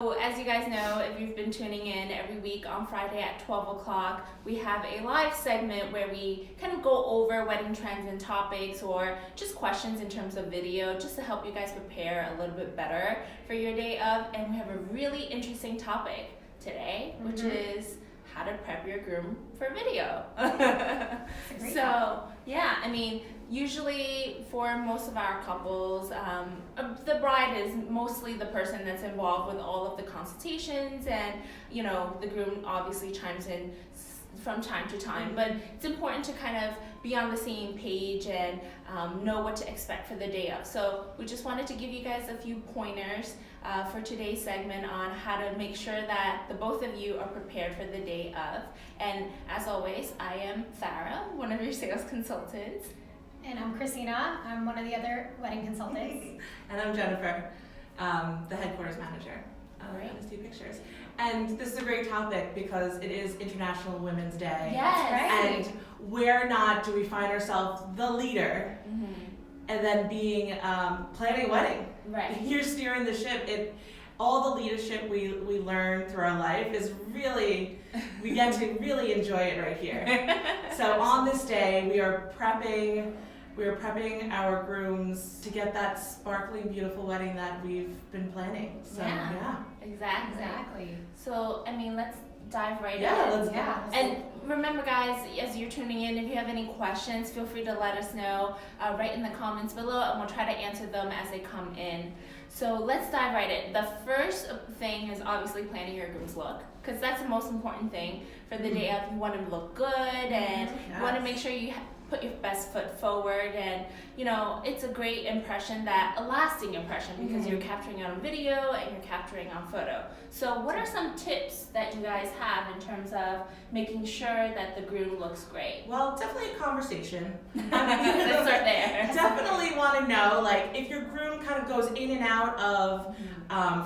So as you guys know, if you've been tuning in every week on Friday at 12 o'clock, we have a live segment where we kind of go over wedding trends and topics or just questions in terms of video just to help you guys prepare a little bit better for your day of. And we have a really interesting topic today, which is how to prep your groom for video. So, yeah, I mean, usually for most of our couples, the bride is mostly the person that's involved with all of the consultations, and you know, the groom obviously chimes in from time to time, but it's important to kind of be on the same page and know what to expect for the day of. So we just wanted to give you guys a few pointers for today's segment on how to make sure that the both of you are prepared for the day of. And as always, I am Farrah, one of your sales consultants. And I'm Christina. I'm one of the other wedding consultants. And I'm Jennifer, the headquarters manager of NST Pictures. And this is a great topic because it is International Women's Day. Yes, right. And where not do we find ourselves the leader and then being planning a wedding. Right. You're steering the ship. All the leadership we learn through our life is really, we get to really enjoy it right here. So on this day, we are prepping our grooms to get that sparkling, beautiful wedding that we've been planning. So yeah. Exactly. So, I mean, let's dive right in. Let's go. And remember, guys, as you're tuning in, if you have any questions, feel free to let us know right in the comments below, and we'll try to answer them as they come in. So let's dive right in. The first thing is obviously planning your groom's look, because that's the most important thing for the day of. You want to look good, and you want to make sure you put your best foot forward, and you know, it's a great impression, a lasting impression, because you're capturing it on video and you're capturing on photo. So what are some tips that you guys have in terms of making sure that the groom looks great? Well, definitely a conversation. Let's start there. Definitely want to know, like, if your groom kind of goes in and out of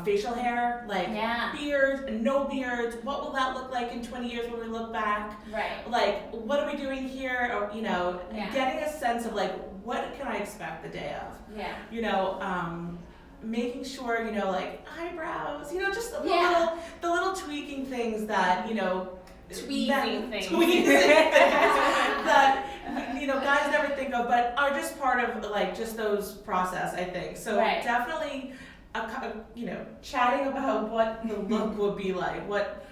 facial hair, like beards and no beards, what will that look like in 20 years when we look back? Right. Like, what are we doing here? Or, you know, getting a sense of, like, what can I expect the day of? Yeah. You know, making sure, you know, like, eyebrows, you know, just the little tweaking things that, you know, tweezing things that you know, guys never think of, but are just part of, like, just those process, I think. So definitely, you know, chatting about what the look would be like, what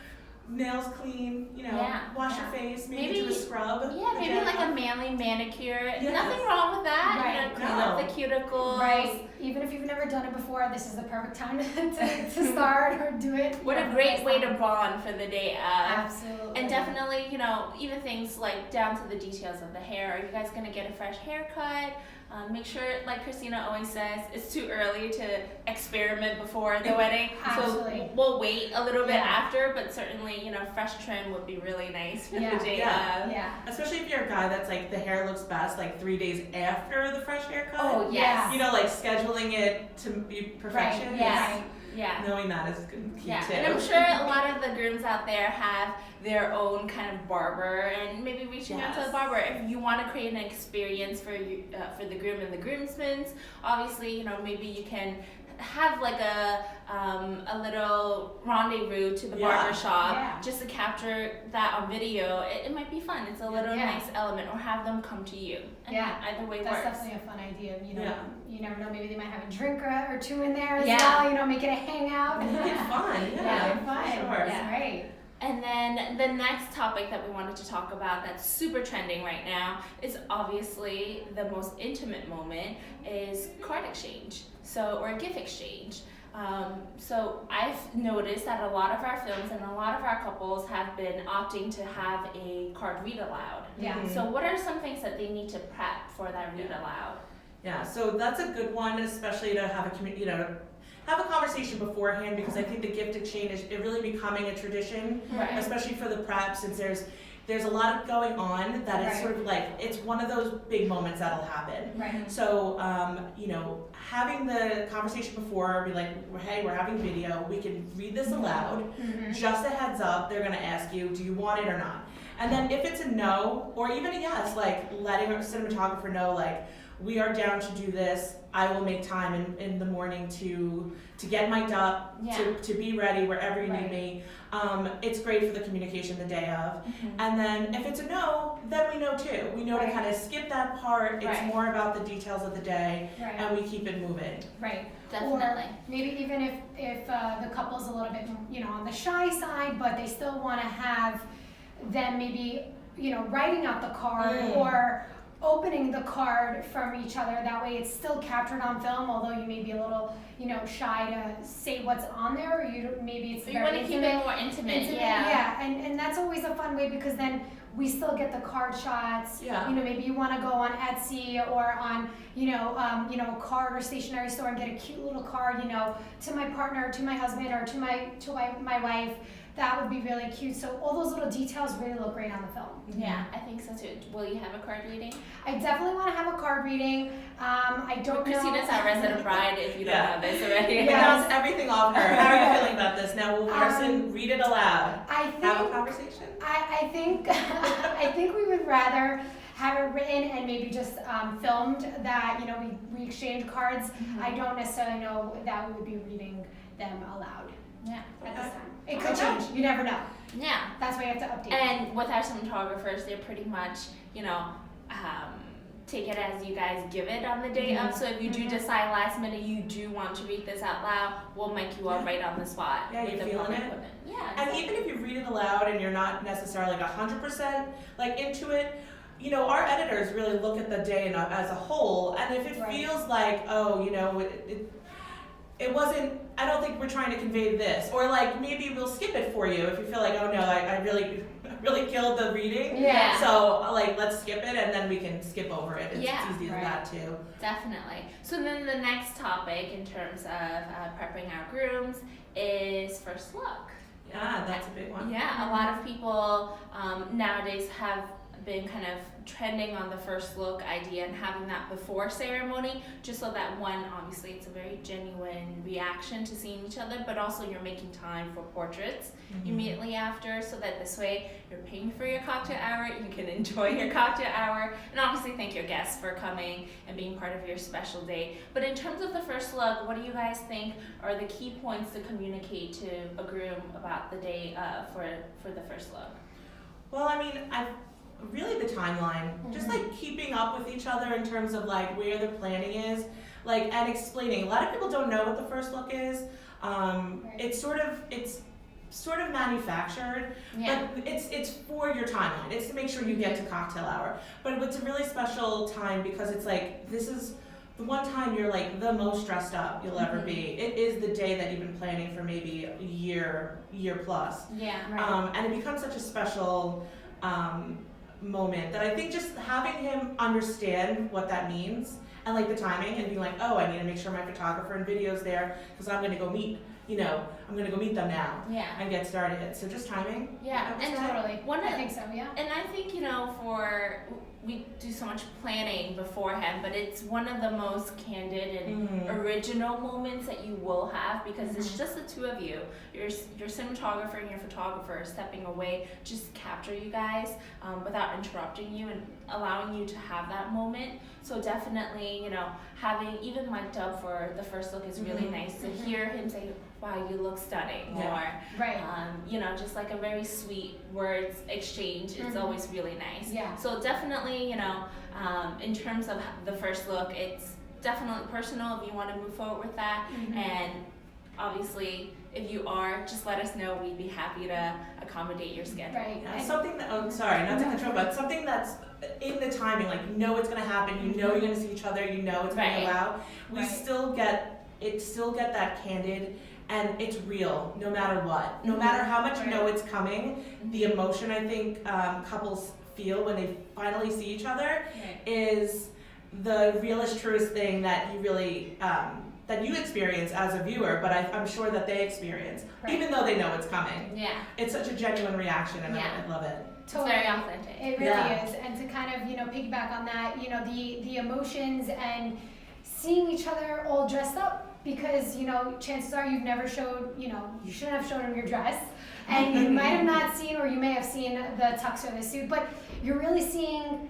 nails clean, you know, wash your face, maybe do a scrub. Yeah, maybe like a manly manicure. Nothing wrong with that. Right. You know, clean up the cuticles. Right. Even if you've never done it before, this is the perfect time to start or do it. What a great way to bond for the day of. Absolutely. And definitely, you know, even things like down to the details of the hair. Are you guys going to get a fresh haircut? Make sure, like Christina always says, it's too early to experiment before the wedding. Absolutely. So we'll wait a little bit after, but certainly, you know, fresh trim would be really nice for the day of. Yeah. Especially if you're a guy that's like, the hair looks best like 3 days after the fresh haircut. Oh, yes. You know, like scheduling it to be perfection. Right. Yes. Yeah. Knowing that is key too. And I'm sure a lot of the grooms out there have their own kind of barber, and maybe reaching out to the barber if you want to create an experience for you, for the groom and the groomsmen. Obviously, you know, maybe you can have like a little rendezvous to the barber shop just to capture that on video. It might be fun. It's a little nice element, or have them come to you. And either way That's works. definitely a fun idea. You know, you never know. Maybe they might have a drink or two in there as well. You know, make it a hangout. Make it fun. Make it fun. Sure. That's right. And then the next topic that we wanted to talk about that's super trending right now is obviously the most intimate moment is card exchange, or gift exchange. So I've noticed that a lot of our films and a lot of our couples have been opting to have a card read aloud. So what are some things that they need to prep for that read aloud? Yeah, so that's a good one, especially to have have a conversation beforehand, because I think the gift exchange is really becoming a tradition, especially for the prep, since there's a lot going on that it's sort of like, it's one of those big moments that'll happen. So, you know, having the conversation before, be like, hey, we're having video, we can read this aloud, just a heads up, they're gonna ask you, do you want it or not? And then if it's a no, or even a yes, like letting our cinematographer know, like, we are down to do this. I will make time in the morning to get mic'd up, to be ready wherever you need me. It's great for the communication the day of. And then if it's a no, then we know too. We know to kind of skip that part. It's more about the details of the day, and we keep it moving. Right. Definitely. Or maybe even if the couple's a little bit, on the shy side, but they still want to have them maybe, writing out the card or opening the card from each other. That way it's still captured on film, although you may be a little, shy to say what's on there, or maybe it's you want to keep it more intimate. Yeah, and that's always a fun way, because then we still get the card shots. Maybe you want to go on Etsy or on, a card or stationery store and get a cute little card, to my partner, to my husband, or to my wife. That would be really cute. So all those little details really look great on the film. Yeah, I think so too. Will you have a card reading? I definitely want to have a card reading. I don't know. Christina's our resident bride if you don't have this already. It bounce everything off her. How are you feeling about this? Now will Larson read it aloud? Have a conversation? I think I think we would rather have it written and maybe just filmed that, we exchange cards. I don't necessarily know that we would be reading them aloud. Yeah. At this time. It could change. You never know. Yeah. That's why you have to update. And with our cinematographers, they're pretty much, take it as you guys give it on the day of. So if you do decide last minute you do want to read this out loud, we'll mic you up right on the spot. Yeah, you're feeling it. Yeah. And even if you read it aloud and you're not necessarily 100% into it, our editors really look at the day as a whole. And if it feels like, it wasn't, I don't think we're trying to convey this, or maybe we'll skip it for you if you feel like, oh no, I really killed the reading. Yeah. So let's skip it, and then we can skip over it. It's easy as that too. Definitely. So then the next topic in terms of prepping our grooms is first look. Yeah, that's a big one. Yeah, a lot of people nowadays have been kind of trending on the first look idea and having that before ceremony, just so that one, obviously it's a very genuine reaction to seeing each other, but also you're making time for portraits immediately after, so that this way you're paying for your cocktail hour, you can enjoy your cocktail hour, and obviously thank your guests for coming and being part of your special day. But in terms of the first look, what do you guys think are the key points to communicate to a groom about the day for the first look? Well, really the timeline, just keeping up with each other in terms of where the planning is, and explaining. A lot of people don't know what the first look is. It's sort of manufactured, but it's for your timeline. It's to make sure you get to cocktail hour. But it's a really special time because it's this is the one time you're the most stressed up you'll ever be. It is the day that you've been planning for maybe a year plus. Yeah. Right. And it becomes such a special moment that I think just having him understand what that means and the timing and being oh, I need to make sure my photographer and video's there because I'm going to go meet them now and get started. So just timing. Yeah, and totally. I think so, yeah. And I think, we do so much planning beforehand, but it's one of the most candid and original moments that you will have because it's just the two of you. Your cinematographer and your photographer stepping away just to capture you guys without interrupting you and allowing you to have that moment. So definitely, having even mic'd up for the first look is really nice to hear him say, wow, you look stunning, or just a very sweet words exchange. It's always really nice. Yeah. So definitely, in terms of the first look, it's definitely personal if you want to move forward with that. And obviously, if you are, just let us know. We'd be happy to accommodate your schedule. Right. Yeah, something that, sorry, not to control, but something that's in the timing, it's going to happen, you're going to see each other, it's going to go out. We still get that candid, and it's real, no matter what. No matter how much you know it's coming, the emotion I think couples feel when they finally see each other is the realest, truest thing that you really, that you experience as a viewer, but I'm sure that they experience, even though they know it's coming. Yeah. It's such a genuine reaction, and I love it. Totally. It's very authentic. It really is. And to kind of, piggyback on that, the emotions and seeing each other all dressed up, because, chances are you've never showed, you shouldn't have shown them your dress, and you might have not seen, or you may have seen the tux or the suit, but you're really seeing,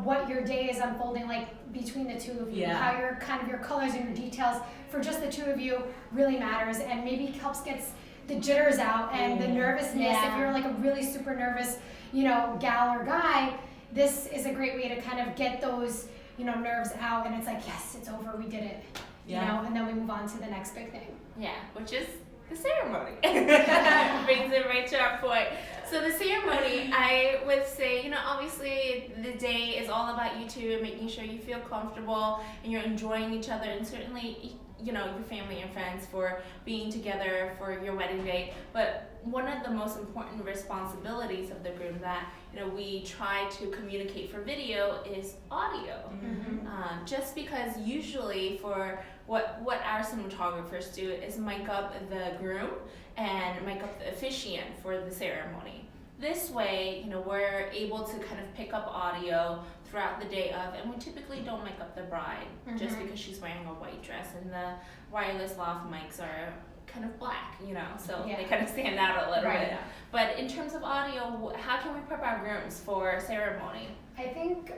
what your day is unfolding. between the two of you. Yeah. How your kind of your colors and your details for just the two of you really matters, and maybe helps gets the jitters out and the nervousness. Yeah. If you're like a really super nervous, you know, gal or guy, this is a great way to kind of get those, you know, nerves out, and it's like, yes, it's over, we did it. You know, and then we move on to the next big thing. Yeah, which is the ceremony. Brings it right to our point. So the ceremony, I would say, you know, obviously the day is all about you two, making sure you feel comfortable and you're enjoying each other, and certainly, you know, your family and friends for being together for your wedding day. But one of the most important responsibilities of the groom that, you know, we try to communicate for video is audio. Just because usually for what our cinematographers do is mic up the groom and mic up the officiant for the ceremony. This way, you know, we're able to kind of pick up audio throughout the day of, and we typically don't mic up the bride just because she's wearing a white dress, and the wireless lav mics are kind of black, you know, so they kind of stand out a little bit. But in terms of audio, how can we prep our grooms for ceremony? I think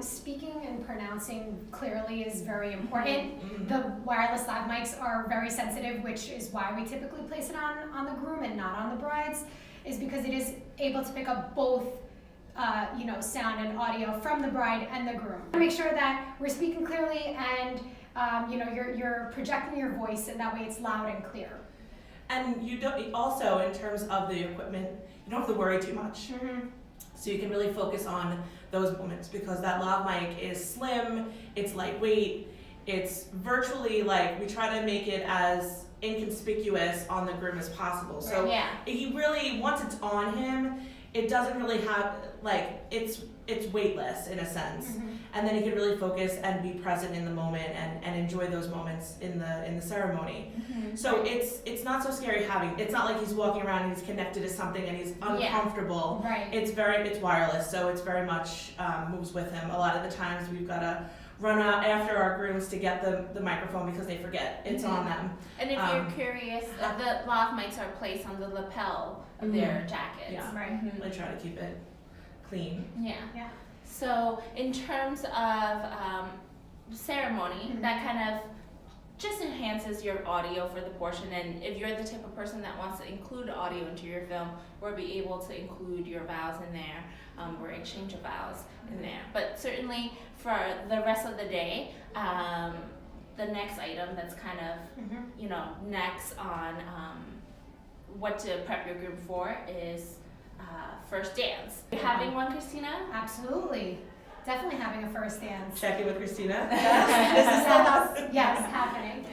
speaking and pronouncing clearly is very important. The wireless lav mics are very sensitive, which is why we typically place it on the groom and not on the brides, is because it is able to pick up both you know, sound and audio from the bride and the groom. Make sure that we're speaking clearly and you know, you're projecting your voice, and that way it's loud and clear. And you don't, also in terms of the equipment, you don't have to worry too much. So you can really focus on those moments, because that lav mic is slim, it's lightweight, it's virtually like, we try to make it as inconspicuous on the groom as possible. So he really, once it's on him, it doesn't really have, like, it's weightless in a sense. And then he can really focus and be present in the moment and enjoy those moments in the ceremony. So it's not so scary having, it's not like he's walking around and he's connected to something and he's uncomfortable. It's wireless, so it's very much moves with him. A lot of the times we've got to run out after our grooms to get the microphone because they forget it's on them. And if you're curious, the lav mics are placed on the lapel of their jackets. I try to keep it clean. So in terms of ceremony, that kind of just enhances your audio for the portion, and if you're the type of person that wants to include audio into your film, we'll be able to include your vows in there, or exchange of vows in there. But certainly for the rest of the day, the next item that's kind of, you know, next on what to prep your groom for is first dance. You're having one, Christina? Absolutely. Definitely having a first dance. Check in with Christina. Yes, happening.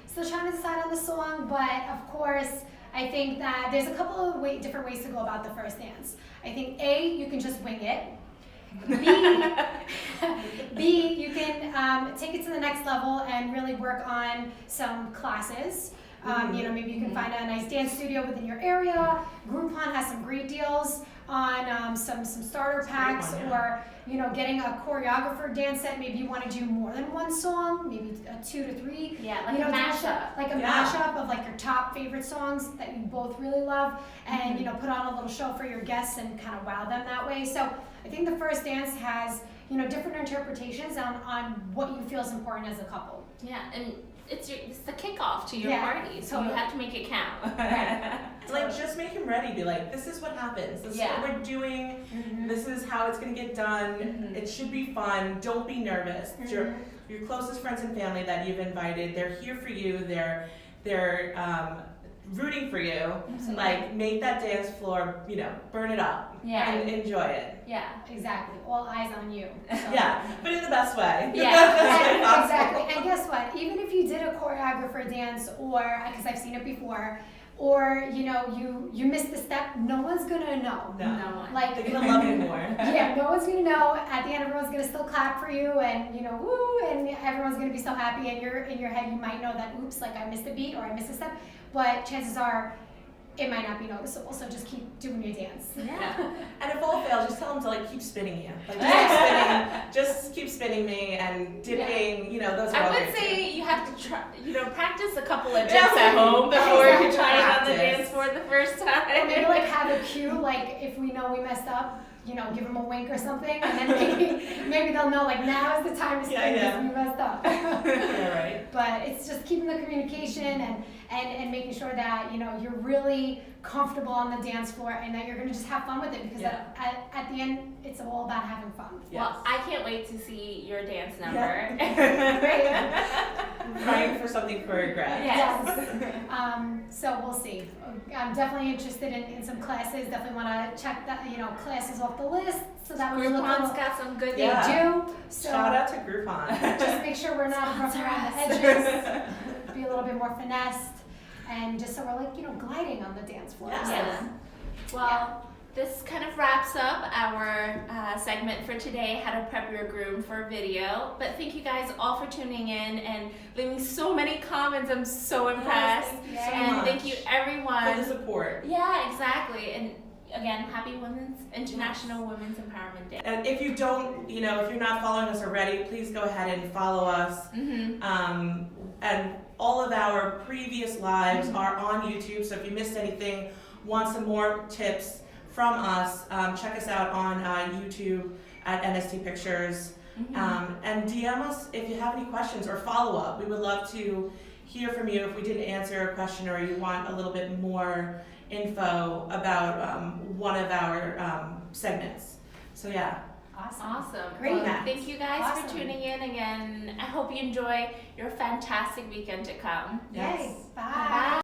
Still trying to decide on the song, but of course, I think that there's a couple of different ways to go about the first dance. I think A, you can just wing it. B, you can take it to the next level and really work on some classes. You know, maybe you can find a nice dance studio within your area. Groupon has some great deals on some starter packs, or you know, getting a choreographer dance set. Maybe you want to do more than one song, maybe 2 to 3. Like a mashup. Like a mashup of like your top favorite songs that you both really love, and you know, put on a little show for your guests and kind of wow them that way. So I think the first dance has, you know, different interpretations on what you feel is important as a couple. And it's the kickoff to your party, so you have to make it count. Like, just make him ready. Be like, this is what happens. This is what we're doing. This is how it's gonna get done. It should be fun. Don't be nervous. It's your closest friends and family that you've invited. They're here for you. They're rooting for you. Like, make that dance floor, you know, burn it up and enjoy it. Exactly. All eyes on you. So. But in the best way. Exactly. And guess what? Even if you did a choreographer dance, or because I've seen it before, or you know, you missed the step, no one's gonna know. No one. Like, they're gonna love you more. No one's gonna know. At the end, everyone's gonna still clap for you, and you know, woo, and everyone's gonna be so happy. And you're in your head, you might know that, oops, like I missed a beat or I missed a step, but chances are, it might not be noticeable. So just keep doing your dance. And if all fails, just tell them to like keep spinning you. Like just keep spinning me and dipping. You know, those are. I would say you have to try. You know, practice a couple of dips at home before you try it on the dance floor the first time. Or maybe like have a cue, like if we know we messed up, you know, give them a wink or something, and then maybe they'll know like now is the time to say this, we messed up. Yeah, right. But it's just keeping the communication and making sure that, you know, you're really comfortable on the dance floor and that you're gonna just have fun with it, because at the end, it's all about having fun. Well, I can't wait to see your dance number. Trying for something choreographed. Yes. So we'll see. I'm definitely interested in some classes. Definitely want to check that, you know, classes off the list so that we look Groupon's a got some good They do. So Shout out to Groupon. just make sure we're not rough around the edges. Be a little bit more finessed, and just so we're like, you know, gliding on the dance floor. Yes. Well, this kind of wraps up our segment for today, how to prep your groom for a video. But thank you guys all for tuning in and leaving so many comments. I'm so impressed. Thank you so And much thank you everyone. for the support. Yeah, exactly. And again, happy International Women's Empowerment Day. And if you don't, you know, if you're not following us already, please go ahead and follow us. And all of our previous lives are on YouTube, so if you missed anything, want some more tips from us, check us out on YouTube at NST Pictures. And DM us if you have any questions or follow up. We would love to hear from you if we didn't answer a question or you want a little bit more info about one of our segments. So yeah. Awesome. Great. Well, thank you guys Awesome. for tuning in again. I hope you enjoy your fantastic weekend to come. Yay. Bye. Bye.